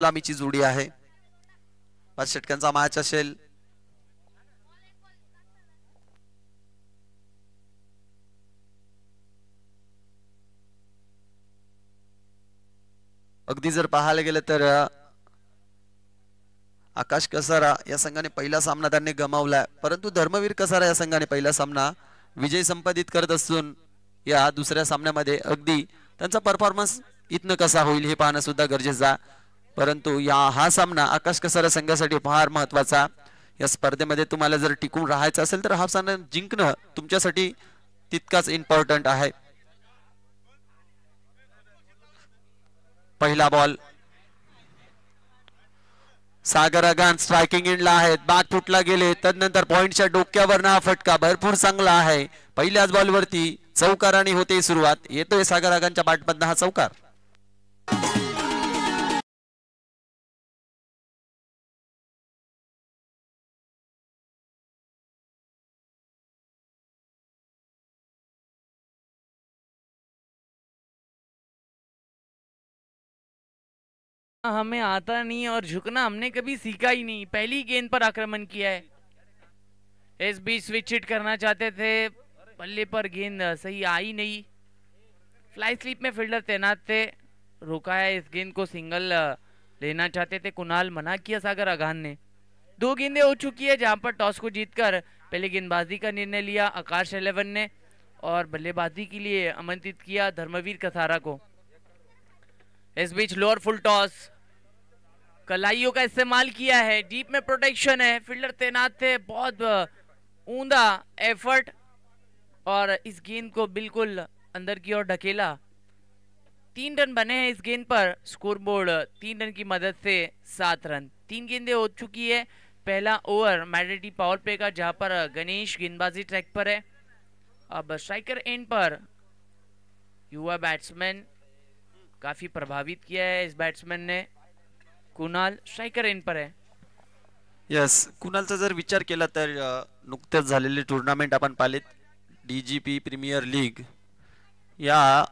लांबीची जोडी आहे. 5 षटकांचा मॅच असेल. अगदी जर पाहायला गेलं तर आकाश कसारा या संघाने पहिला सामना त्यांनी गमावलाय, परंतु धर्मवीर कसारा या संघाने पहिला सामना विजय संपादित करत असून या दुसऱ्या सामन्यामध्ये अगदी त्यांचा परफॉर्मन्स इथनं कसा होईल हे पाहणं सुद्धा गरजेचं आहे. परंतु हा सामना आकाश कसारा संघासाठी फार महत्वाचा. या स्पर्धेमध्ये तुम्हाला जर टिकून राहायचं असेल तर हा सामना जिंकणं तुमच्यासाठी तितकाच इम्पॉर्टंट आहे. पहिला बॉल सागर अगान स्ट्रायकिंग एंडला आहेत. बॅट फुटला गेले, तदनंतर पॉइंटच्या डोक्यावर हा फटका भरपूर चांगला आहे. पहिल्याच बॉल वरती चौकाराने होते सुरुवात. येतोय सागर अगानच्या बॅटमधनं हा चौकार. हमें आता नहीं और झुकना हमने कभी सीखा ही नहीं. पहली गेंद पर आक्रमण किया है. इस बीच स्विच हिट करना चाहते थे, बल्ले पर गेंद सही आई नहीं. फ्लाई स्लिप में फील्डर तैनात थे, रोका है. इस गेंद को सिंगल लेना चाहते थे, कुणाल मना किया सागर अगान ने. 2 गेंदें हो चुकी है जहां पर टॉस को जीतकर पहले गेंदबाजी का निर्णय लिया आकाश 11 ने और बल्लेबाजी के लिए आमंत्रित किया धर्मवीर कसारा को. इस बीच लोअर फुल टॉस, कलाइयों का इस्तेमाल किया है. डीप में प्रोटेक्शन है, फील्डर तैनात थे. बहुत ऊंधा एफर्ट और इस गेंद को बिल्कुल अंदर की ओर ढकेला. 3 रन बने हैं इस गेंद पर. स्कोरबोर्ड 3 रन की मदद से 7 रन. 3 गेंदें हो चुकी है. पहला ओवर मैडेटी पावर प्ले का जहां पर गणेश गेंदबाजी ट्रैक पर है. अब स्ट्राइकर एंड पर युवा बैट्समैन काफी प्रभावित किया है इस बैट्समैन ने. कुणाल स्ट्राइकर एंड पर है. यस, कुणालचा जर विचार केला तर नुकतेच झालेले टुर्नामेंट आपण पाहिलेत, डीजीपी प्रीमियर लीग या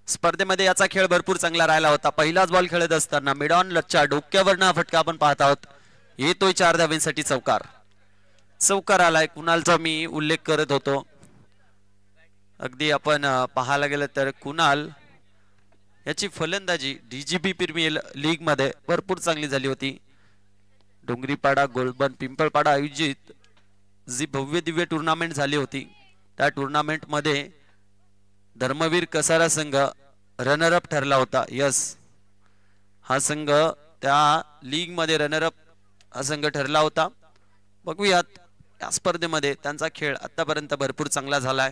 स्पर्धेमध्ये याचा खेळ भरपूर चांगला राहिला होता. पहिलाच बॉल खेळत असताना मिड ऑन लचच्या डोक्यावरनं फटका आपण पाहत आहोत. येतोय 4 धावांसाठी चौकार. चौकार आलाय. कुणालचा मी उल्लेख करत होतो. अगदी आपण पाहायला गेलं तर कुणाल याची फलंदाजी डीजीपी प्रीमियर लीग मध्ये भरपूर चांगली झाली होती. डोंगरीपाडा गोल्डबन पिंपळपाडा आयोजित जी भव्य दिव्य टुर्नामेंट झाली होती त्या टुर्नामेंट मध्ये धर्मवीर कसारा संघ रनर अप ठरला होता. यस, हा संघ त्या लीग मध्ये रनर अप हा संघ ठरला होता. बघूयात या स्पर्धेमध्ये त्यांचा खेळ आतापर्यंत भरपूर चांगला झालाय.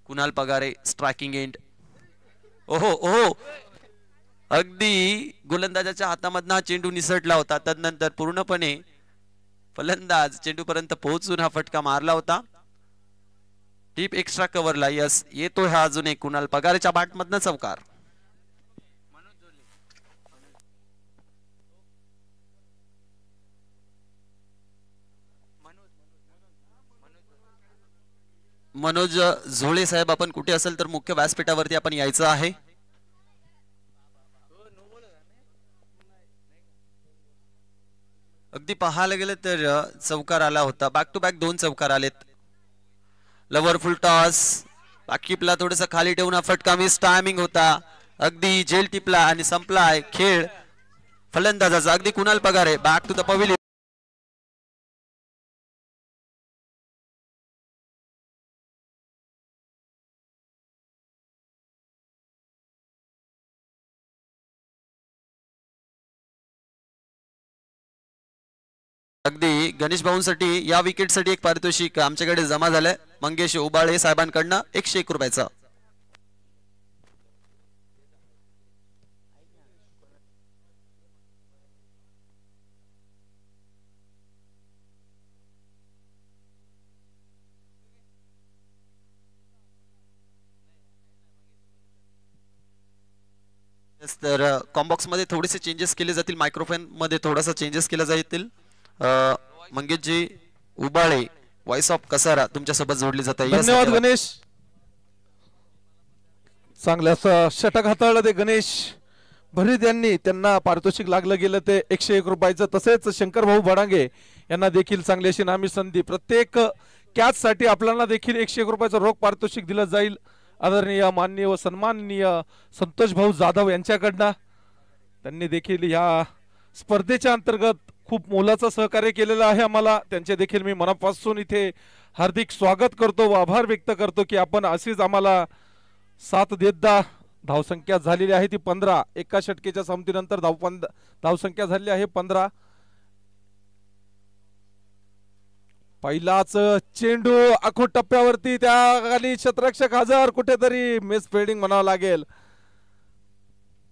Kunal Pagare striking end. ओहो ओहो, अगदी गोलंदाजाच्या हातामधनं हा चेंडू निसटला होता. तदनंतर पूर्णपणे फलंदाज चेंडूपर्यंत पोहोचून हा फटका मारला होता डीप एक्स्ट्रा कव्हरला. यस, येतोय हा अजून एक कुणाल पगारेच्या बॅटमधनं चौकार. मनोज झोळे साहेब, आपण कुठे असेल तर मुख्य व्यासपीठावरती आपण यायचं आहे. अगदी पाहायला गेलं तर चौकार आला होता. बॅक टू बॅक 2 चौकार आलेत. लवर फुल टॉस, बाकीपला थोडस खाली ठेवून हा फटका मिस टायमिंग होता. अगदी जेल टिपला आणि संपलाय खेळ फलंदाजाचा. अगदी Kunal Pagare back to the pavilion. अगदी गणेश भाऊंसाठी या विकेटसाठी एक पारितोषिक आमच्याकडे जमा झालंय मंगेश उबाळे साहेबांकडनं 101 रुपयाचं. तर कॉम्बॉक्स मध्ये थोडेसे चेंजेस केले जातील. मायक्रोफोन मध्ये थोडासा चेंजेस केला जातील. मंगेशजी उबाळे वॉइस ऑफ कसारा तुमच्या सोबत जोडले जात आहे. धन्यवाद गणेश. चांगल्या षटक हाताळलं ते गणेश भरीत यांनी त्यांना पारितोषिक लागलं गेलं ते 101 रुपयाचं. तसेच शंकर भाऊ बडांगे यांना देखील चांगली अशी नामी संधी. प्रत्येक कॅच साठी आपल्याला देखील 101 रुपयाचं रोख पारितोषिक दिलं जाईल. आदरणीय माननीय व सन्माननीय संतोष भाऊ जाधव यांच्याकडनं. त्यांनी देखील या स्पर्धेच्या अंतर्गत खूप मोलाचं सहकार्य केलेलं आहे आम्हाला. त्यांचे देखील मी मनापासून इथे हार्दिक स्वागत करतो व आभार व्यक्त करतो की आपण अशीच आम्हाला साथ देत जा. धावसंख्या झालेली आहे ती 15. एका षटकेच्या संमतीनंतर धावसंख्या झालेली आहे 15. पहिलाच चेंडू आखूड टप्प्यावरती त्या खाली क्षेत्ररक्षक हजर. कुठेतरी मिस फिल्डिंग म्हणावं लागेल.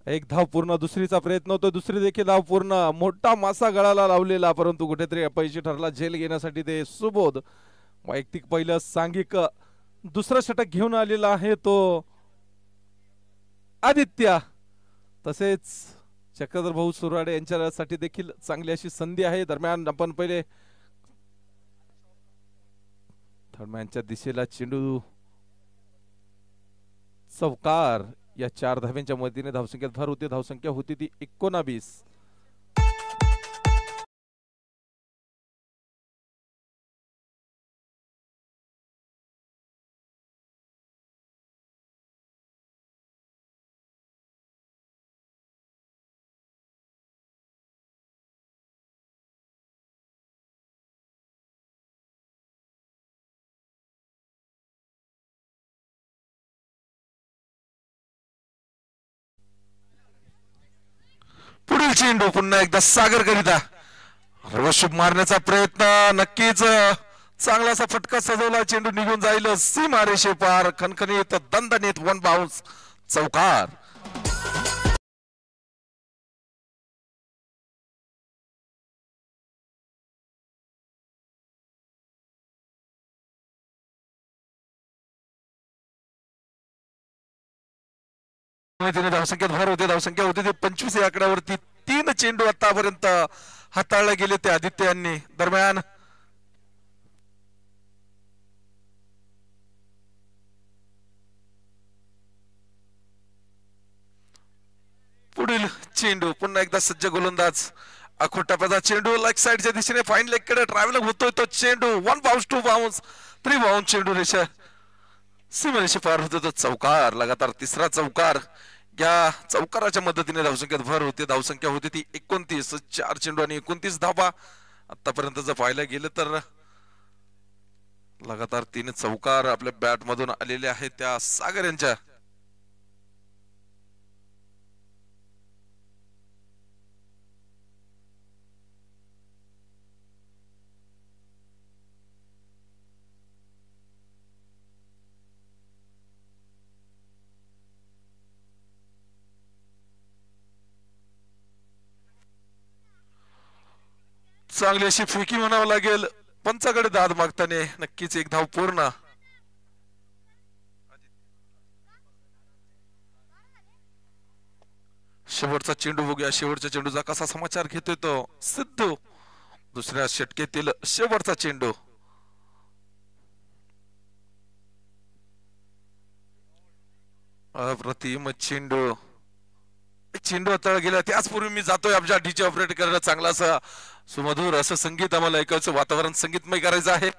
एक धाव पूर्ण. दुसरीचा प्रयत्न होतो. दुसरी देखील धाव पूर्ण. मोठा मासा गळाला लावलेला परंतु कुठेतरी अपयशी ठरला. झेल घेण्यासाठी ते सुबोध वैयक्तिक पहिलं सांघिक दुसरं षटक घेऊन आलेला आहे तो आदित्य. तसेच चक्रधर भाऊ सुराडे यांच्यासाठी देखील चांगली अशी संधी आहे. दरम्यान आपण पहिले दरम्यानच्या दिशेला चेंडू चौकार. या 4 धाव्यांच्या मदतीने धावसंख्येत भर होती. धावसंख्या होती ती 19. पुढील चेंडू पुन्हा एकदा सागर करिता शुभ मारण्याचा प्रयत्न. नक्कीच चांगलासा फटका सजवला. चेंडू निघून जाईल सीमारेषे पार. खणखणीत दणदणीत 1 बाउन्स चौकार. धावसंख्येत भर होते. धावसंख्या होती ती 25 या आकड्यावरती. 3 चेंडू आतापर्यंत हाताळले गेले ते आदित्य यांनी. दरम्यान पुढील चेंडू पुन्हा एकदा सज्ज गोलंदाज. आखूड टप्प्याचा चेंडू लेग साइडच्या दिशेने फाईन लेग कडे ट्रॅव्हलिंग होतोय तो चेंडू. 1 बाउन्स 2 बाउन्स 3 बाउन्स. चेंडू रेषा सीमेरेषे पार होतो तो चौकार. लगातार तिसरा चौकार. या चौकाराच्या मदतीने धावसंख्येत भर होते. धावसंख्या होती ती 29. 4 चेंडू आणि 29 धावा. आतापर्यंत जर पाहायला गेलं तर लगातार 3 चौकार आपल्या बॅट मधून आलेले आहेत त्या सागर यांच्या. चांगली अशी फेकी म्हणावं लागेल. पंचाकडे दाद मागताना नक्कीच 1 धाव पूर्ण. शेवटचा चेंडू बघूया. शेवटच्या चेंडूचा कसा समाचार घेतोय तो सिद्धू. दुसऱ्या षटकेतील शेवटचा चेंडू. अप्रतिम चेंडू. चेंडू हाताळला गेला. त्याचपूर्वी मी जातोय आमच्या डीजे ऑपरेट करायला. चांगला असं सुमधुर असं संगीत आम्हाला ऐकायचं. वातावरण संगीतमय करायचं आहे.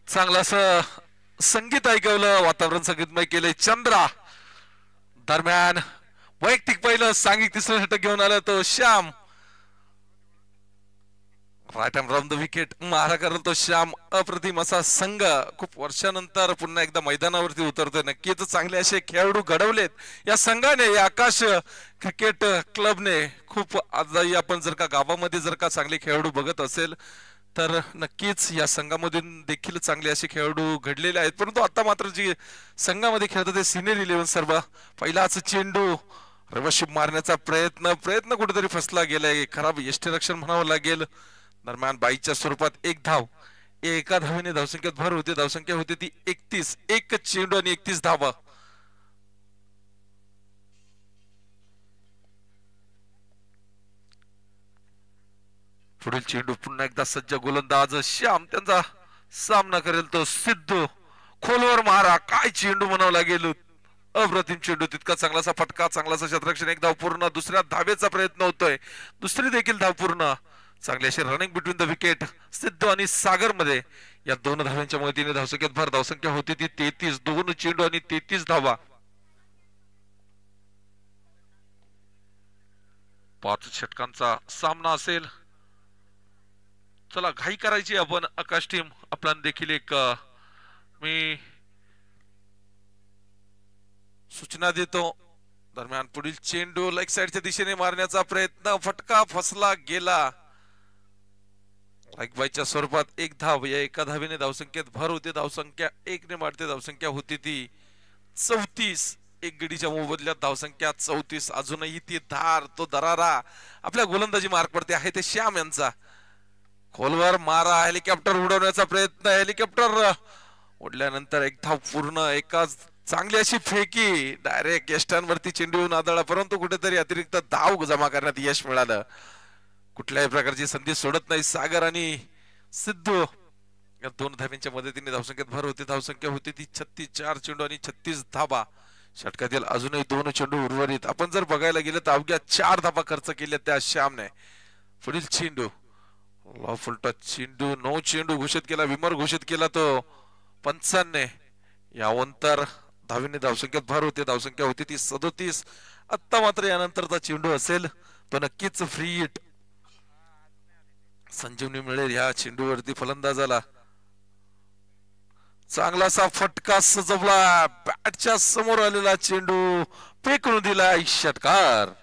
चांगलं असं संगीत ऐकवलं. वातावरण संगीतमय केलंय. चंद्रा. दरम्यान वैयक्तिक पहिलं सांघिक तिसरं षटक घेऊन आलं तो Shyam. Right hand round the wicket मारा करेल तो श्याम. अप्रतिम असा संघ खूप वर्षानंतर पुन्हा एकदा मैदानावरती उतरतोय. नक्कीच चांगले असे खेळाडू घडवलेत या संघाने, या आकाश क्रिकेट क्लबने. खूप आजही आपण जर का गावामध्ये जर का चांगले खेळाडू बघत असेल तर नक्कीच या संघामधून देखील चांगले असे खेळाडू घडलेले आहेत. परंतु आता मात्र जी संघामध्ये खेळतात ते सिनियर 11 सर्व. पहिलाच चेंडू रिवर्स मारण्याचा प्रयत्न कुठेतरी फसला गेलाय. खराब यष्टीरक्षण म्हणावं लागेल. दरम्यान बाईच्या स्वरूपात एक धाव. एका धावेने धावसंख्येत भर होते. धावसंख्या होती ती 31. एक चेंडू आणि 31 धावा. पुढील चेंडू पुन्हा एकदा सज्ज गोलंदाज श्याम त्यांचा सामना करेल तो सिद्धू. खोलवर मारा. काय चेंडू म्हणावं लागेल. अप्रतिम चेंडू. तितका चांगलासा फटका, चांगलासा क्षेत्ररक्षण. एक धाव पूर्ण. दुसऱ्या धावेचा प्रयत्न होतोय. दुसरी देखील धाव पूर्ण. चांगली अशी running between the wicket Sidhu आणि सागर मध्ये. या दोन धाव्यांच्या मदतीने धावसंख्येत भर. धावसंख्या होती ती 33. दोन चेंडू आणि 33 धावा. 5 षटकांचा सामना असेल. चला घाई करायची आपण. आकाश टीम आपला देखील एक मी सूचना देतो. दरम्यान पुढील चेंडू लेग साइडच्या दिशेने मारण्याचा प्रयत्न. फटका फसला गेला. बाईच्या स्वरूपात एक धाव. या एका धावेने धावसंख्येत भर होते. धावसंख्या 1 ने वाढते. धावसंख्या होती ती 34. एक गडीच्या मोबदल्यात धावसंख्या 34. अजूनही ती धार, तो दरारा आपल्या गोलंदाजी मार्ग पडते आहे ते श्याम यांचा. खोलवर मारा. हेलिकॉप्टर उडवण्याचा प्रयत्न. हेलिकॉप्टर उडल्यानंतर एक धाव पूर्ण. एकाच चांगली अशी फेकी. डायरेक्ट यष्टांवरती चेंडू येऊन आदळला. परंतु कुठेतरी अतिरिक्त धाव जमा करण्यात यश मिळालं. कुठल्याही प्रकारची संधी सोडत नाही सागर आणि सिद्धू. या दोन धाव्यांच्या मदतीने धावसंख्येत भर होती. धावसंख्या होती ती 36. 4 चेंडू आणि 36 धावा. षटकातील अजूनही 2 चेंडू उर्वरित. आपण जर बघायला गेलं तर अवघ्या 4 धावा खर्च केल्या त्या श्यामने. पुढील चेंडू लॉफुल टच चेंडू. 9 चेंडू घोषित केला. विमर घोषित केला तो पंचांनी. यानंतर धावेने धावसंख्येत भर होते. धावसंख्या होती ती 37. आता मात्र यानंतरचा चेंडू असेल तो नक्कीच फ्री हिट. संजीवनी मिळेल या चेंडूवरती फलंदाजाला. चांगलासा फटका सजवला. बॅटच्या समोर आलेला चेंडू फेकून दिला. षटकार.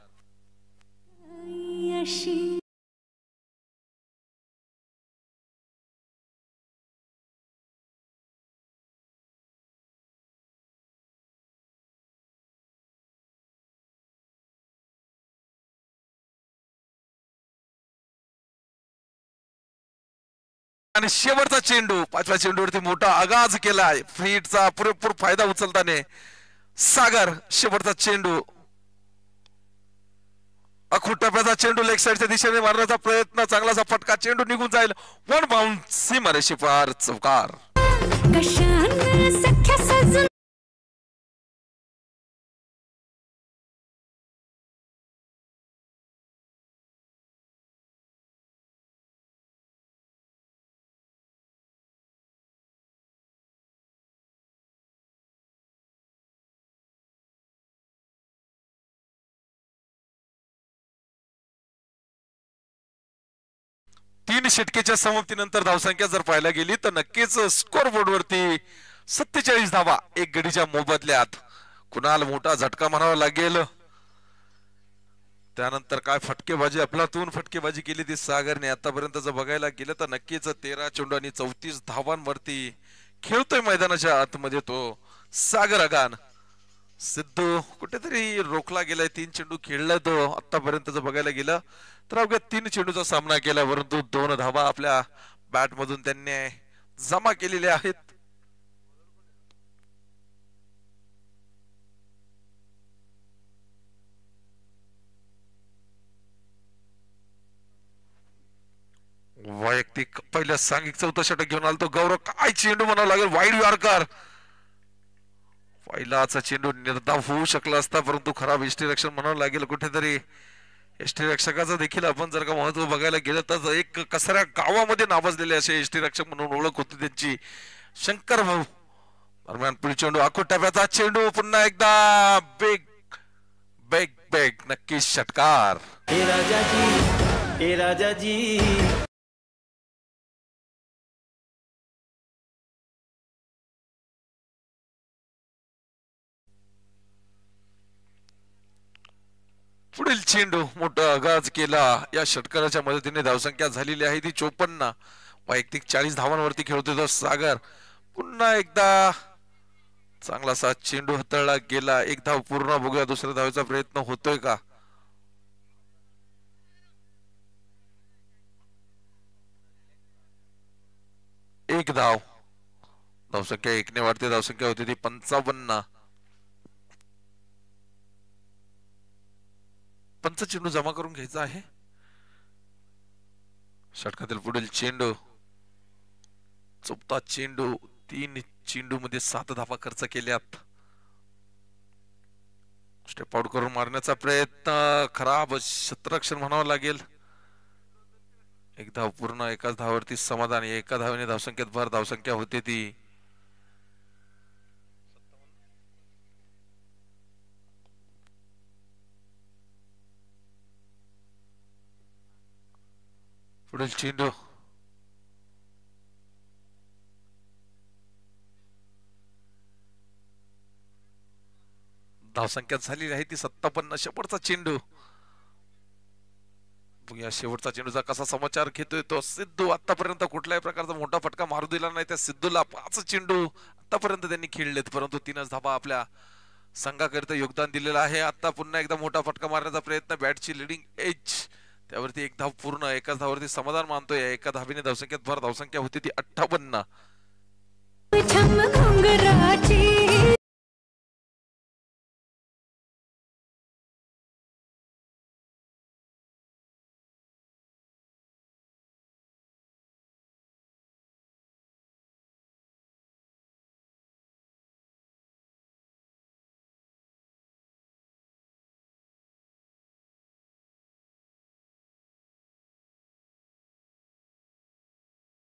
आणि शेवटचा चेंडू. 5व्या चेंडूवरती मोठा आगाज केलाय. फ्री हिटचा पुरेपूर फायदा उचलताना सागर. शेवटचा चेंडू. अखुटप्याचा चेंडू लेग साइडच्या दिशेने मारण्याचा प्रयत्न. चांगलासा फटका. चेंडू निघून जाईल. 1 बाउंड. सीमारेषे पार. चौकार. तीन षटकेच्या समाप्तीनंतर धावसंख्या जर पाहायला गेली तर नक्कीच स्कोर बोर्ड वरती 47 धावा. एक गडीच्या मोबदल्यात. कुणाल मोठा झटका म्हणावा लागेल. त्यानंतर काय फटकेबाजी. आपल्यातून फटकेबाजी केली ती सागरने. आतापर्यंत जर बघायला गेलं तर नक्कीच 13 चेंडू आणि 34 धावांवरती खेळतोय मैदानाच्या आतमध्ये तो सागर अगान. सिद्धू कुठेतरी रोखला गेलाय. 3 चेंडू खेळलाय तो आतापर्यंत जर बघायला गेलं तर अवघ्या 3 चेंडूचा सामना केला. परंतु 2 धावा आपल्या बॅट मधून त्यांनी जमा केलेल्या आहेत. वैयक्तिक पहिल्या सांघिक 4था षटक घेऊन आला तो गौरव. काय चेंडू म्हणावं लागेल. Wide yorker. पहिलाचा चेंडू निर्धाव होऊ शकला असता परंतु खराब यष्टीरक्षण म्हणावं लागेल. कुठेतरी यष्टीरक्षकाचं देखील आपण जर का महत्व बघायला गेलं तर एक कसाऱ्या गावामध्ये नावाजलेले असे यष्टीरक्षक म्हणून ओळख होती त्यांची. शंकर भाऊ. दरम्यान पुढील चेंडू. आखुटप्याचा चेंडू. पुन्हा एकदा बेग बेग बेग. नक्कीच षटकार. ए राजाजी. पुढील चेंडू मोठा आगाज केला. या षटकाराच्या मदतीने धावसंख्या झालेली आहे ती 54. वैयक्तिक 40 धावांवरती खेळतोय तो सागर. पुन्हा एकदा चांगलासा चेंडू हाताळला गेला. एक धाव पूर्ण. बघूया दुसऱ्या धावेचा प्रयत्न होतोय का. एक धाव. धावसंख्या 1 ने वाढते. धावसंख्या होती ती 55. पंच चेंडू जमा करून घ्यायचा आहे. षटकातील पुढील चेंडू. चौथा चेंडू. 3 चेंडू मध्ये 7 धावा खर्च केल्यात. स्टेप आउट करून मारण्याचा प्रयत्न. खराब क्षेत्ररक्षण म्हणावं लागेल. एक धाव पूर्ण. एकाच धावावरती समाधान. एका धावेने धावसंख्येत भर. धावसंख्या होते ती पुढील चेंडू. धावसंख्या झालेली आहे ती 57. शेवटचा चेंडू. या शेवटचा चेंडूचा कसा समाचार घेतोय तो सिद्धू. आतापर्यंत कुठल्याही प्रकारचा मोठा फटका मारू दिला नाही त्या सिद्धूला. 5 चेंडू आतापर्यंत त्यांनी खेळलेत, परंतु 3च धावा आपल्या संघाकरिता योगदान दिलेलं आहे. आता पुन्हा एकदा मोठा फटका मारण्याचा प्रयत्न. बॅटची लिडिंग एज त्यावरती एक धाव पूर्ण. एकाच धावावरती समाधान मानतोय. एका धावेने धावसंख्येत भर. धावसंख्या होती ती 58.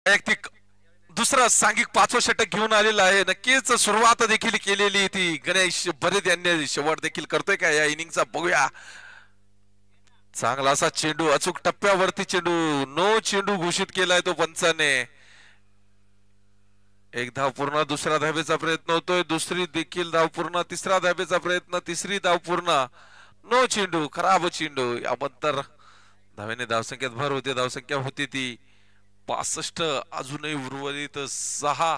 वैयक्तिक दुसरा सांघिक 5वं षटक घेऊन आलेला आहे. नक्कीच सुरुवात देखील केलेली ती गणेश भरत यांनी. शेवट देखील करतोय का या इनिंगचा बघूया. चांगला असा चेंडू. अचूक टप्प्यावरती चेंडू. नो चेंडू घोषित केलाय तो पंचाने. एक धाव पूर्ण. दुसऱ्या धावेचा प्रयत्न होतोय. दुसरी देखील धाव पूर्ण. तिसऱ्या धावेचा प्रयत्न. तिसरी धाव पूर्ण. नो चेंडू. खराब चेंडू. यानंतर धावेने धावसंख्येत भर होते. धावसंख्या होती ती 65. अजूनही उर्वरित 6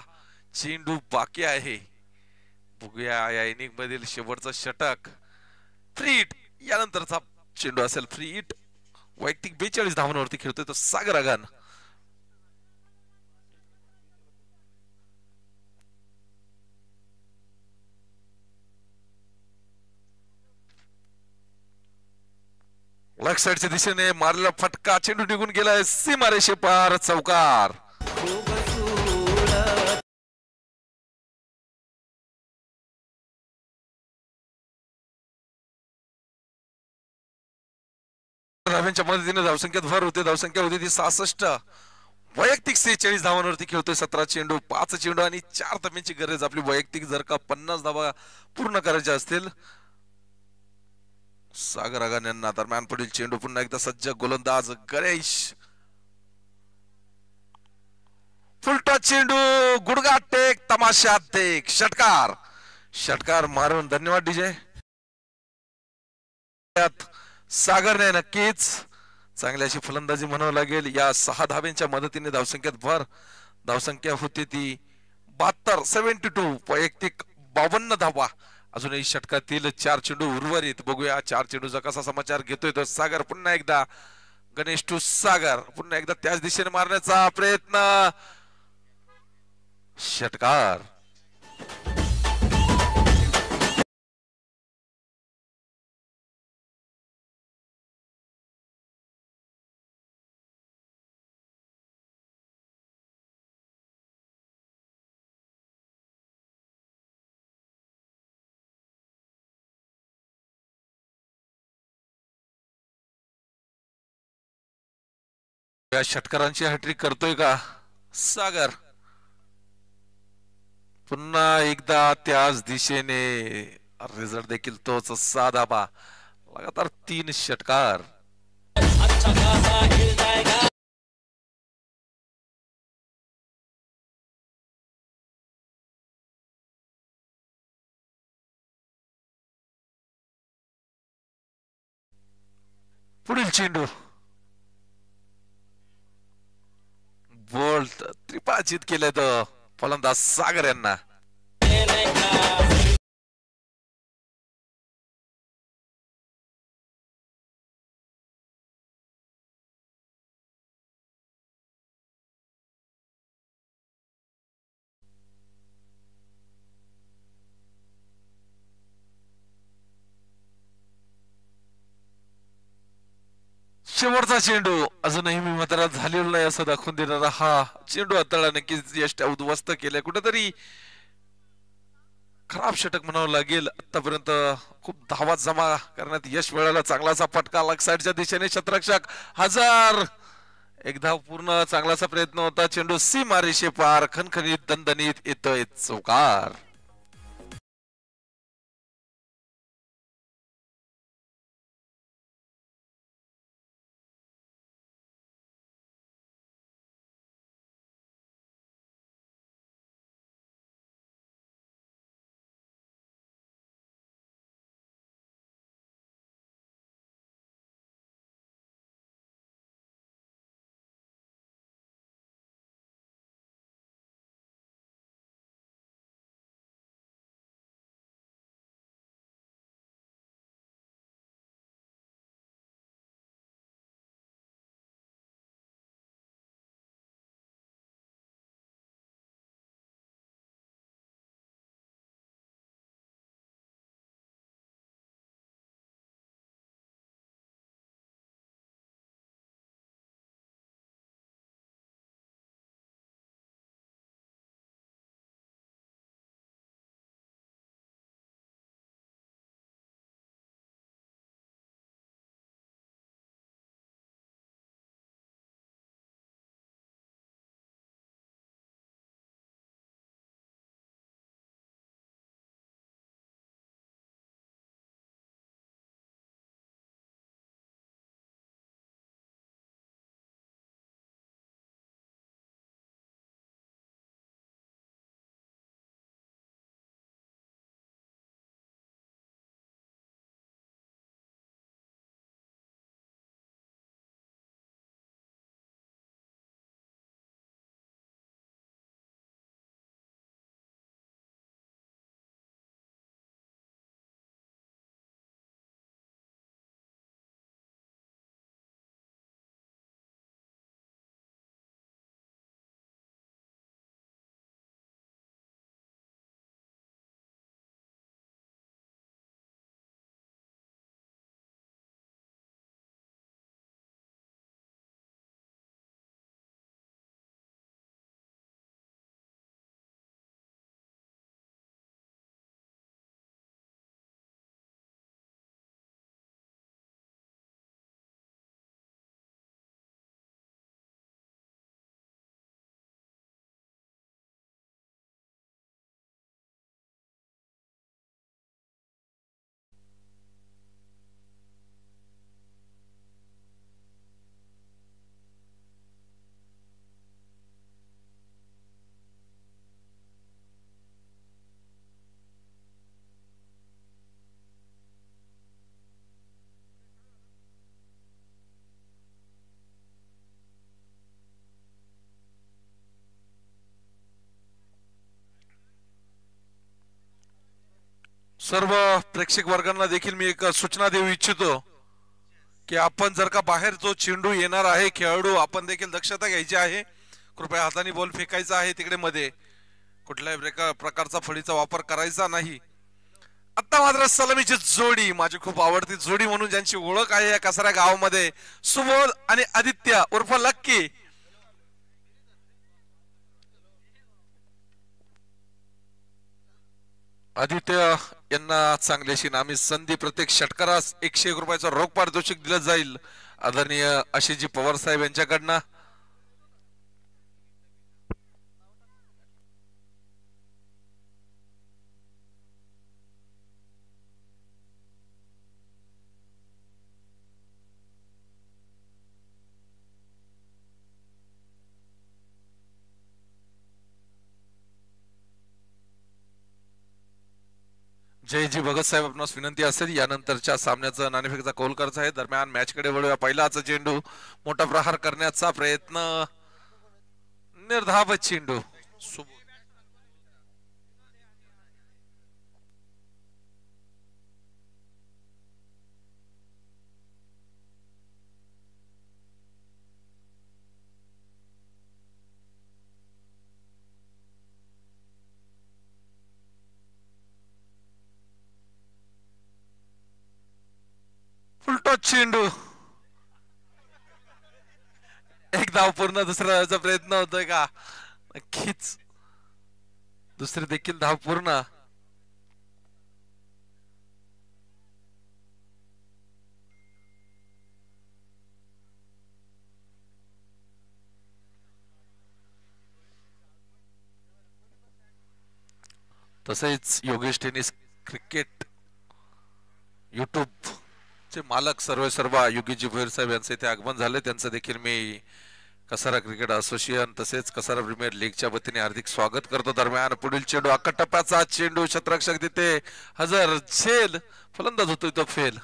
चेंडू बाकी आहे. बघूया या इनिंग मधील शेवटचा षटक. Free hit. यानंतरचा चेंडू असेल फ्री हिट. वैयक्तिक 42 धावांवरती खेळतोय तो सागर आगान. लेग साइडच्या दिशेने मारलेला फटका. चेंडू निघून गेलाय सीमारेषे पार. चौकार. धाव्यांच्या मदतीने धावसंख्येत भर होते. धावसंख्या होती ती 66. वैयक्तिक 46 धावांवरती खेळतोय. 17 चेंडू. 5 चेंडू आणि 4 धाब्यांची गरज आपली. वैयक्तिक जर का 50 धावा पूर्ण करायच्या असतील सागर आगान यांना. दरम्यान पुढील चेंडू. पुन्हा एकदा सज्ज गोलंदाज गणेश. फुलटा चेंडू. गुडगा टेक. तमाशा देख. षटकार. षटकार मारून. धन्यवाद डीजे. सागरने नक्कीच चांगली अशी फलंदाजी म्हणावं लागेल. या 6 धाब्यांच्या मदतीने धावसंख्येत भर. धावसंख्या होती ती 72. 72. वैयक्तिक 52 धावा. अजूनही षटकातील 4 चेंडू उर्वरित. बघूया 4 चेंडूचा कसा समाचार घेतोय तो सागर. पुन्हा एकदा गणेश टू सागर. पुन्हा एकदा त्याच दिशेने मारण्याचा प्रयत्न. षटकार. या षटकारांची हॅट्रिक करतोय का सागर. पुन्हा एकदा त्याच दिशेने. रिझल्ट देखील तोच. 6 धाबा. लगातार 3 षटकार. पुढील चेंडू बोल्ट त्रिपाचित केले तर फलंदाज सागर यांना. शेवटचा चेंडू अजूनही मी मात्र झालेला नाही असं दाखवून देणारा हा चेंडू हाताळला नक्कीच यश उद्ध्वस्त केले. कुठेतरी खराब षटक म्हणावं लागेल. आतापर्यंत खूप धावा जमा करण्यात यश मिळालं. चांगलासा फटका लेग साइडच्या दिशेने क्षेत्ररक्षक हजार एक धाव पूर्ण चांगलासा प्रयत्न होता. चेंडू सीमारेषे पार खणखणीत दणदणीत येतोय चौकार. सर्व प्रेक्षक वर्गांना देखील मी एक सूचना देऊ इच्छितो की आपण जर का बाहेर जो चेंडू येणार आहे खेळाडू आपण देखील दक्षता घ्यायची आहे. कृपया हाताने बॉल फेकायचा आहे तिकडे मध्ये. कुठल्याही प्रकारचा फळीचा वापर करायचा नाही. आता मात्र सलामीची जोडी माझी खूप आवडती जोडी म्हणून ज्यांची ओळख आहे या कसारा गावामध्ये सुबोध आणि आदित्य उर्फ लक्की. आदित्य यांना चांगली अशी नामी संधी. प्रत्येक षटकारास 101 रुपयाचा रोख पारितोषिक दिलं जाईल आदरणीय आशिषजी पवार साहेब यांच्याकडनं. जयजी भगत साहेब आपणास विनंती असेल यानंतरच्या सामन्याचा नाणेफेकीचा कौल करायचा आहे. दरम्यान मॅचकडे वळूया. पहिलाच चेंडू मोठा प्रहार करण्याचा प्रयत्न, निर्धाव चेंडू. फुलटॉस चेंडू. एक धाव पूर्ण. दुसऱ्या धावचा प्रयत्न होतोय का? नक्कीच दुसरी देखील धाव पूर्ण. तसेच योगेश टेनिस क्रिकेट युट्यूब चे मालक सर्व योगीजी भोईर साहेब यांचे इथे आगमन झाले. त्यांचं देखील मी कसारा क्रिकेट असोसिएशन तसेच कसारा प्रीमियर लीगच्या वतीने हार्दिक स्वागत करतो. दरम्यान पुढील चेंडू अक्का टप्प्याचा चेंडू. क्षेत्ररक्षक तिथे हजर. झेल. फलंदाज होतोय तो फेल.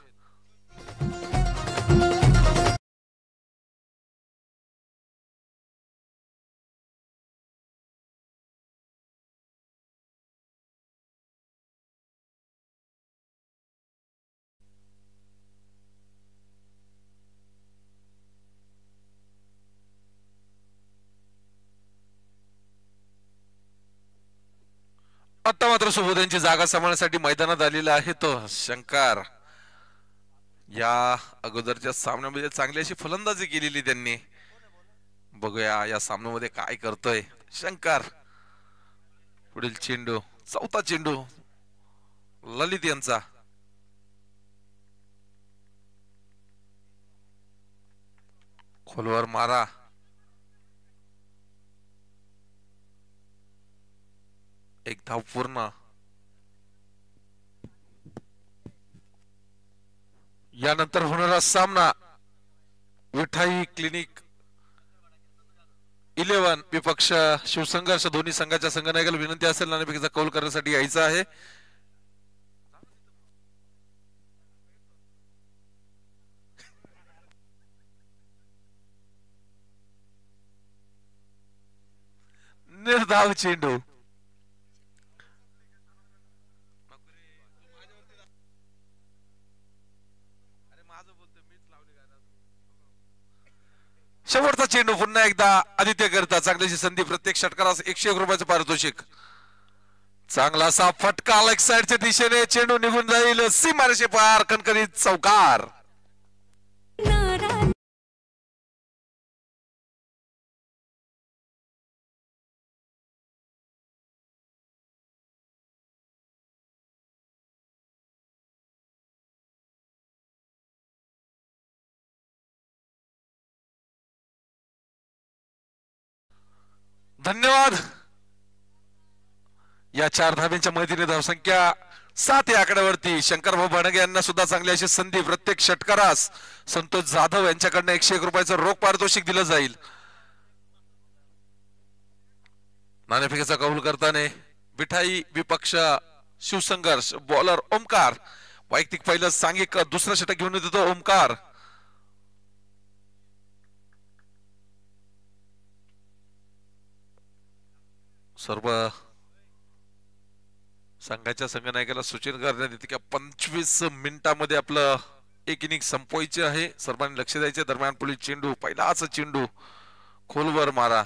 आता मात्र सुबोध जागा सांभाळण्यासाठी मैदानात आलेला आहे तो शंकर. या अगोदरच्या सामन्यामध्ये चांगली अशी फलंदाजी केलेली त्यांनी. बघूया या सामन्यामध्ये काय करतोय शंकर. पुढील चेंडू. चौथा चेंडू ललित यांचा. खोलवर मारा. एक धाव पूर्ण. यानंतर होणारा सामना विठाई क्लिनिक 11 विपक्ष शिवसंघर्ष. दोन्ही संघाच्या संघनायकाला विनंती असेल नाणेफेकीचा कौल करण्यासाठी यायचं आहे. निर्धाव चेंडू. शेवटचा चेंडू. पुन्हा एकदा आदित्य करता. चांगल्याची संधी. प्रत्येक षटकारास 101 रुपयाचं पारितोषिक. चांगला असा फटका लेग साइडच्या दिशेने. चेंडू निघून जाईल सीमारेषे पार. कणकणीत चौकार. धन्यवाद. या 4 धाब्यांच्या मदतीने धावसंख्या 7 या आकड्यावरती. शंकरभाऊ भाणगे यांना सुद्धा चांगली अशी संधी. प्रत्येक षटकारास संतोष जाधव यांच्याकडनं 101 रुपयाचं रोख पारितोषिक दिलं जाईल. नाणेफेकीचा कौल करताना विठाई विपक्ष शिवसंघर्ष. बॉलर ओमकार. वैयक्तिक पहिलं सांघिक दुसरं षटक घेऊन येतो ओमकार. सर्व संघाच्या संघनायकाला सूचित करण्यात येते की 25 मिनिटांमध्ये आपलं एक इनिंग संपवायचे आहे. सर्वांनी लक्ष द्यायचे. दरम्यान पुढील चेंडू. पहिलाच चेंडू खोलवर मारा.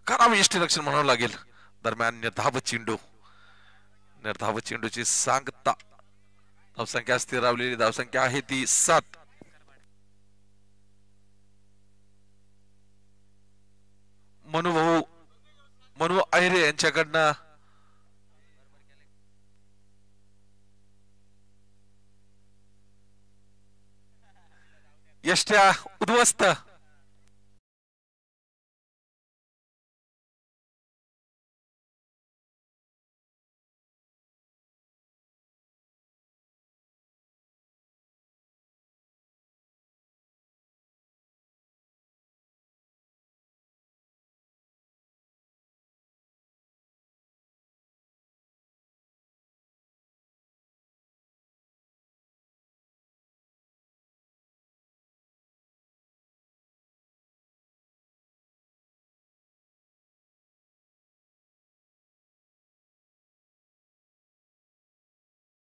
करावे यष्टीरक्षण म्हणावं लागेल. दरम्यान निर्धाव चेंडू. निर्धाव चेंडूची सांगता. धावसंख्या स्थिरावलेली. धावसंख्या आहे ती 7. मनु अहिरे यांच्याकडनं यष्ट्या उद्ध्वस्त.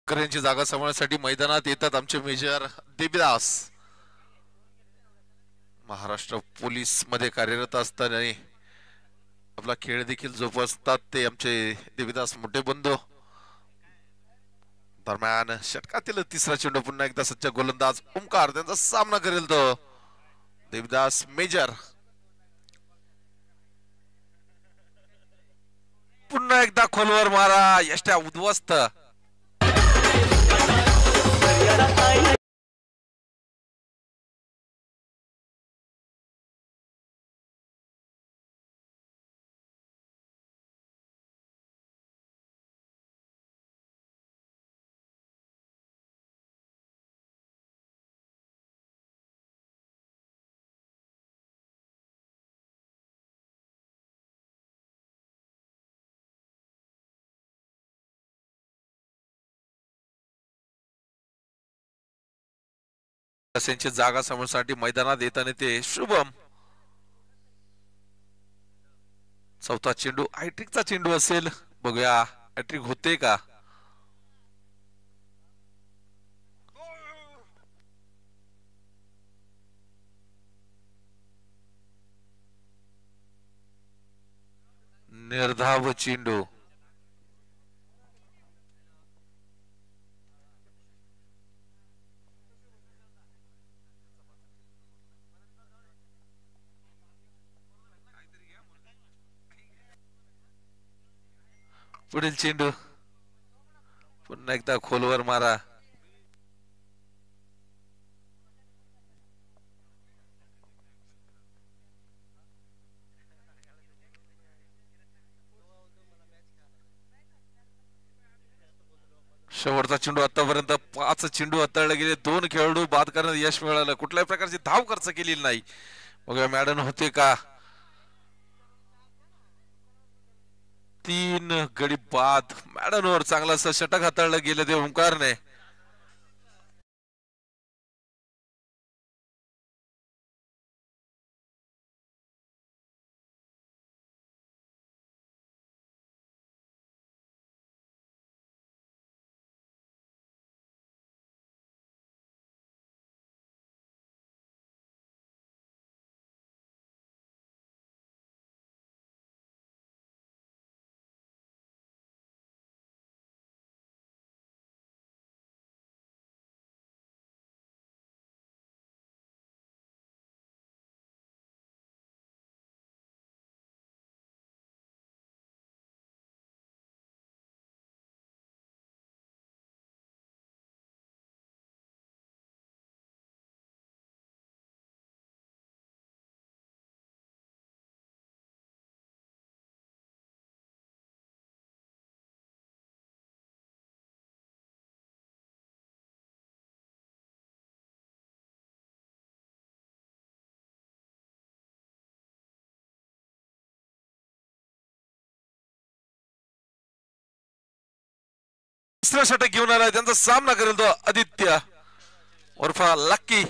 शेतकऱ्यांची जागा सांभाळण्यासाठी मैदानात येतात आमचे मेजर देवीदास. महाराष्ट्र पोलीस मध्ये कार्यरत असताना आपला खेळ देखील जोपासतात ते आमचे देवीदास मोठे बंधू. दरम्यान षटकातील तिसरा चेंडू पुन्हा एकदा सच्चा गोलंदाज ओमकार त्यांचा सामना करेल तो देवीदास मेजर. पुन्हा एकदा खोलवर मारा यष्ट्या उद्ध्वस्त. त्यांची जागा समोरसाठी मैदानात येताना ते शुभम. चौथा चेंडू हॅट्रिकचा चेंडू असेल, बघूया हॅट्रिक होते का. निर्धाव चेंडू. पुढील चेंडू पुन्हा एकदा खोलवर मारा. शेवटचा चेंडू आतापर्यंत 5 चेंडू हाताळले गेले, 2 खेळाडू बाद करण्यात यश मिळालं, कुठल्याही प्रकारची धाव खर्च केलेली नाही. बघूया मॅडम होते का. 3 गडी बाद मॅडमवर चांगला असं षटक हाताळलं गेलं ते ओंकारने. तिसरा षटक घेऊन आलाय, त्यांचा सामना करेल तो आदित्य उर्फा लक्की.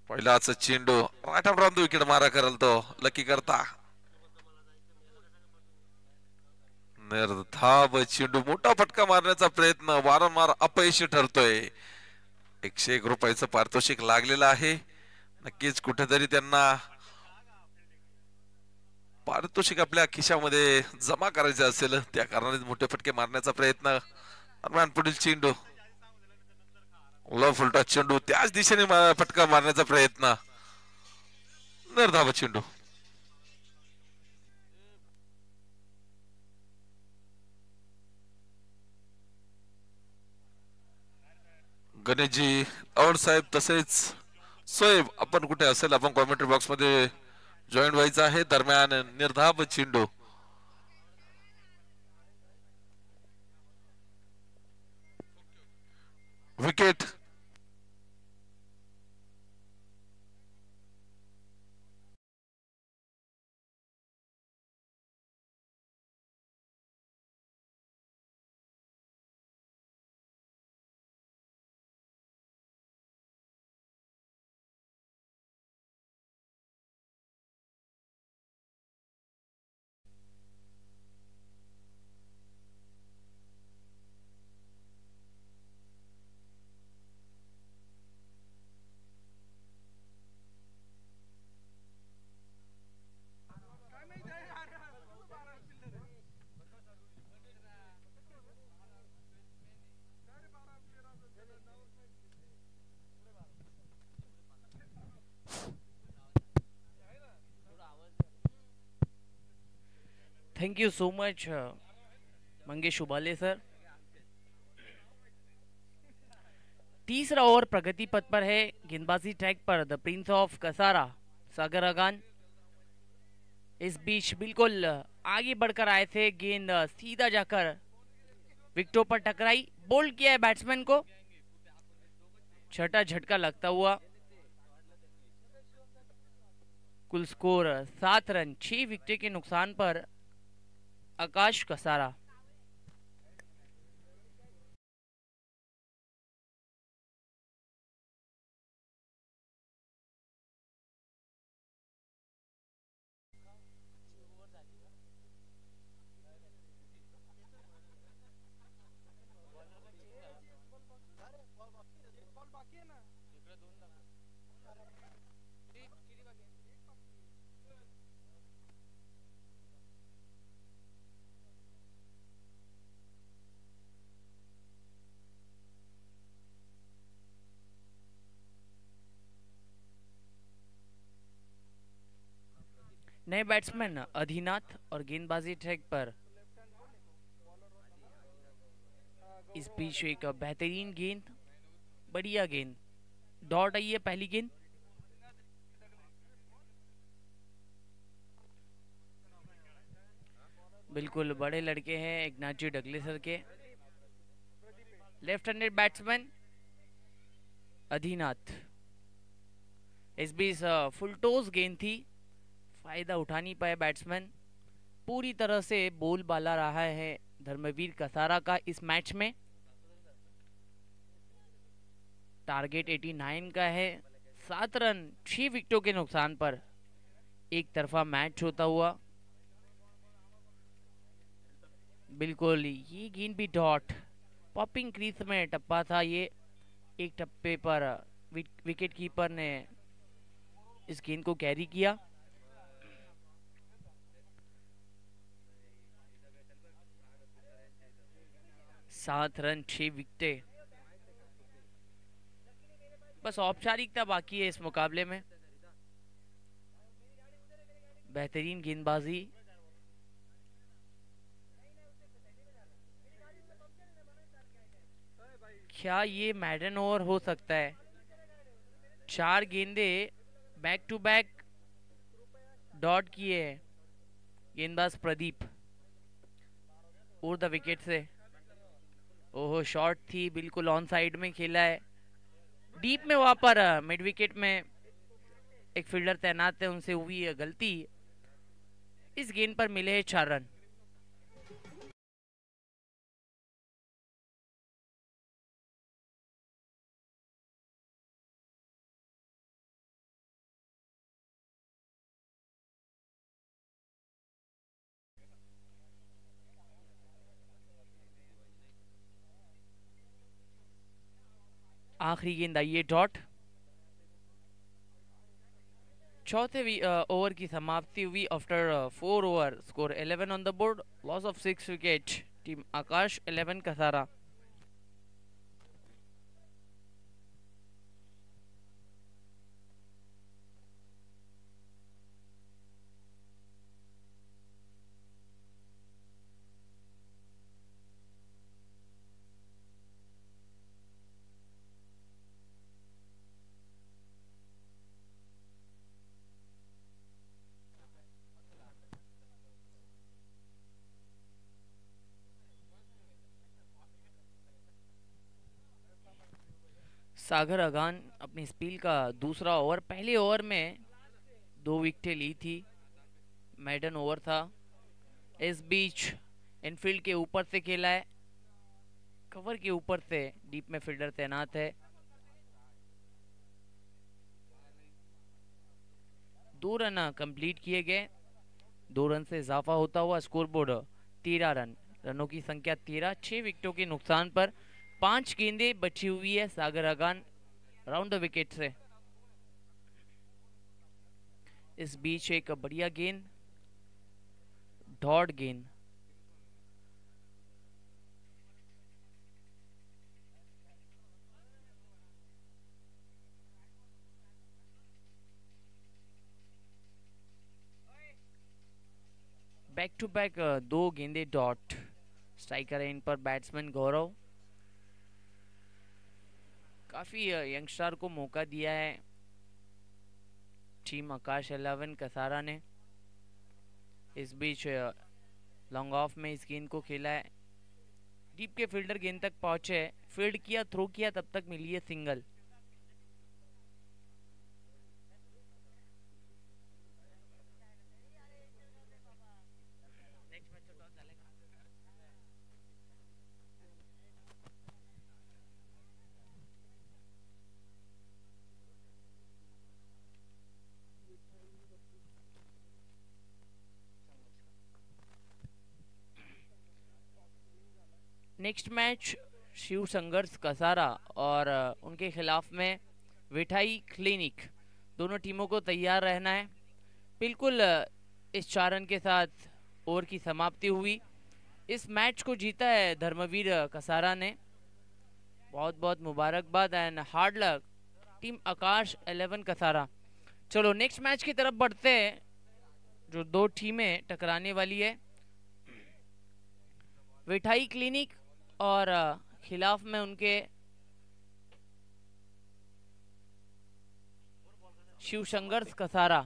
पहिलाच चेंडू राठा प्रांत विकेट मारा करेल तो लकी करता. निर्धाव चेंडू, मोठा फटका मारण्याचा प्रयत्न वारंवार अपयशी ठरतोय. 101 रुपयाचं पारितोषिक लागलेलं आहे. नक्कीच कुठेतरी त्यांना पारितोषिक आपल्या खिशामध्ये जमा करायचे असेल, त्या कारणाने मोठे फटके मारण्याचा प्रयत्न. दरम्यान पुढील चेंडू फुलटा चेंडू, त्याच दिशेने फटका मारण्याचा प्रयत्न. निर्धाव चेंडू. गणेशजी आवड साहेब तसेच सोहेब, आपण कुठे असेल आपण कॉमेंट्री बॉक्स मध्ये जॉईन व्हायचं आहे. दरम्यान निर्धाव चेंडू. Wicket. Thank you so much Mangesh Ubale sir. तीसरा ओवर प्रगति पथ पर है, गेंदबाजी ट्रैक पर the prince of Kasara Sagar Agan. इस बीच बिल्कुल आगे बढ़कर आए थे, गेंद सीधा जाकर विकेटों पर टकराई, बोल्ड किया है बैट्समैन को, छठा झटका लगता हुआ। कुल स्कोर 7 रन 6 विकेट के नुकसान पर आकाश कसारा। नए बैट्समैन अधिनाथ और गेंदबाजी ट्रैक पर। इस बीच एक बेहतरीन गेंद, बढ़िया गेंद, डॉट आई है पहली गेंद। बिल्कुल बड़े लड़के हैं इग्नाcio डगलेसर के। Left handed batsman Adhinath. इस बीच फुल टोस गेंद थी, फायदा उठा नहीं पाए बैट्समैन। पूरी तरह से बोल बाला रहा है धर्मवीर कसारा का इस मैच में। टारगेट 89 का है, 7 रन 6 विकेटों के नुकसान पर एक तरफा मैच होता हुआ। बिल्कुल ये गेंद भी डॉट, पॉपिंग क्रीज में टप्पा था ये। एक टप्पे पर विकेट कीपर ने इस गेंद को कैरी किया। सात रन 6 विकेटें, बस औपचारिकता बाकी है इस मुकाबले में। बेहतरीन गेंदबाजी, क्या ये मैडन ओवर हो सकता है? 4 गेंदे बैक टू बैक डॉट किए हैं गेंदबाज प्रदीप और द विकेट से। ओहो शॉट थी, बिल्कुल ऑन साइड में खेला है, डीप में वहां पर मिड विकेट में एक फील्डर तैनात है, उनसे हुई है गलती। इस गेंद पर मिले हैं 4 रन। आखिरी गेंद आई है डॉट। चौथे ओवर की समाप्ति हुई after 4 over, score 11 on the board, loss of 6 wicket, team Akash 11 Kasara. Sagar Agan अपनी स्पील का दूसरा ओवर, पहले ओवर में 2 विकेटें ली थी, मैडन ओवर था। इस बीच इनफील्ड के ऊपर से खेला है, कवर के ऊपर से डीप में फील्डर तैनात है। 2 रन कंप्लीट किए गए, 2 रन से इजाफा होता हुआ स्कोरबोर्ड 13 रन, रनों की संख्या 13, 6 विकेटों के नुकसान पर 5 गेंदें बची हुई है Sagar Agan round the wicket से। इस बीच एक बढ़िया गेंद, डॉट गेंद, बैक टू बैक 2 गेंदे डॉट। स्ट्राइकर है in per batsman Gaurav. Coffee youngster को मौका दिया है टीम आकाश 11 कसारा ने। इस बीच लॉन्ग ऑफ में इस गेंद को खेला है। डीप के फील्डर गेंद तक पहुंचे, फील्ड किया, थ्रो किया, तब तक मिली है सिंगल। नेक्स्ट मैच शिव संघर्ष कसारा और उनके खिलाफ में विठाई क्लिनिक। दोनों टीमों को तैयार रहना है। बिल्कुल इस 4 रन के साथ ओवर की समाप्ति हुई। इस मैच को जीता है धर्मवीर कसारा ने। बहुत बहुत मुबारकबाद एंड हार्ड लक टीम आकाश 11 कसारा। चलो नेक्स्ट मैच की तरफ बढ़ते हैं, जो 2 टीमें टकराने वाली है। विठाई क्लिनिक और खिलाफ में उनके शिव संघर्ष कसारा।